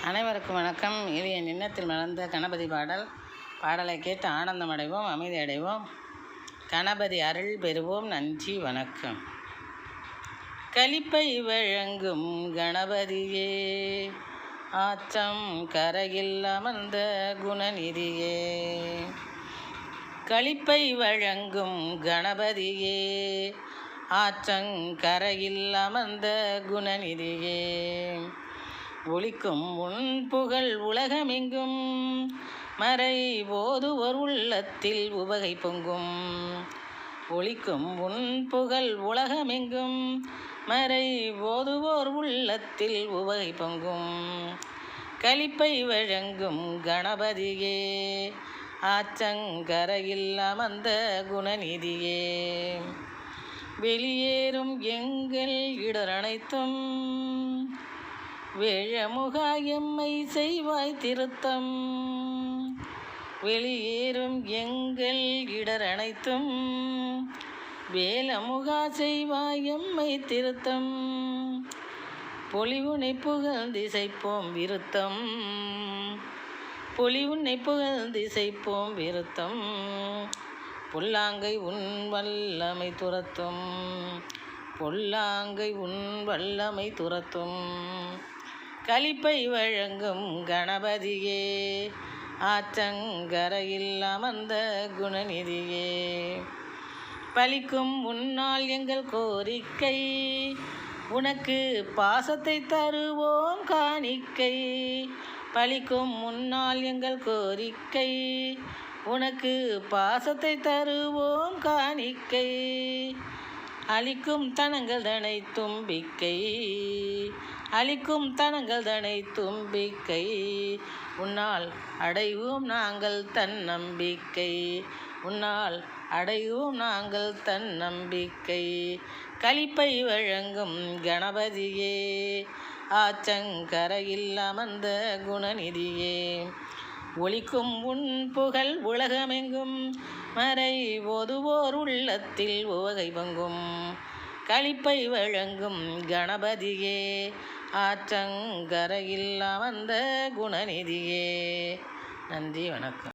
அனைவருக்கும் வணக்கம். இது என் எண்ணத்தில் மலர்ந்த கணபதி பாடலை கேட்டு ஆனந்தம் அடைவோம், அமைதி அடைவோம், கணபதி அருள் பெறுவோம். நன்றி, வணக்கம். கலிப்பை வழங்கும் கணபதியே, ஆற்றம் கரையில் அமர்ந்த குணநிதியே. கலிப்பை வழங்கும் கணபதியே, ஆற்றங் கரையில் அமர்ந்த குணநிதியே. ஒலிக்கும் உன் புகழ் உலகமெங்கும், மறை போதுவோர் உள்ளத்தில் உவகை பொங்கும். ஒலிக்கும் உன் புகழ் உலகமெங்கும், மறை போதுவோர் உள்ளத்தில் உவகை பொங்கும். கலிப்பை வழங்கும் கணபதியே, ஆற்றங்கரையில் அமர்ந்த குணநிதியே. வெளியேறும் எங்கள் இடரனைத்தும், வேழமுகா எம்மை செய்வாய் திருத்தம். வெளியேறும் எங்கள் இடரனைத்தும், வேலமுகா செய்வாய் எம்மை திருத்தம். பொலிவுனை புகழ்ந்திசைப்போம் விருத்தம், பொலிவுனை புகழ்ந்திசைப்போம் விருத்தம். பொல்லாங்கை உன் வல்லமை துரத்தும், பொல்லாங்கை உன் வல்லமை துரத்தும். கலிப்பை வழங்கும் கணபதியே, ஆற்றங்கரையில் அமர்ந்த குணநிதியே. பலிக்கும் உன்னால் எங்கள் கோரிக்கை, உனக்கு பாசத்தை தருவோம் காணிக்கை. பலிக்கும் முன்னால் எங்கள் கோரிக்கை, உனக்கு பாசத்தை தருவோம் காணிக்கை. அளிக்கும் தனங்கள் தனை தும்பிக்கை, அளிக்கும் தனங்கள் தனை தும்பிக்கை. உன்னால் அடைவோம் நாங்கள் தன்னம்பிக்கை, உன்னால் அடைவோம் நாங்கள் தன்னம்பிக்கை. கலிப்பை வழங்கும் கணபதியே, ஆற்றங்கரையில் அமர்ந்த குணநிதியே. ஒலிக்கும் உன் புகழ் உலகமெங்கும், மறை போதுவோர் உள்ளத்தில் உவகை பொங்கும். கலிப்பை வழங்கும் கணபதியே, ஆற்றங்கரையில் அமர்ந்த குணநிதியே. நன்றி, வணக்கம்.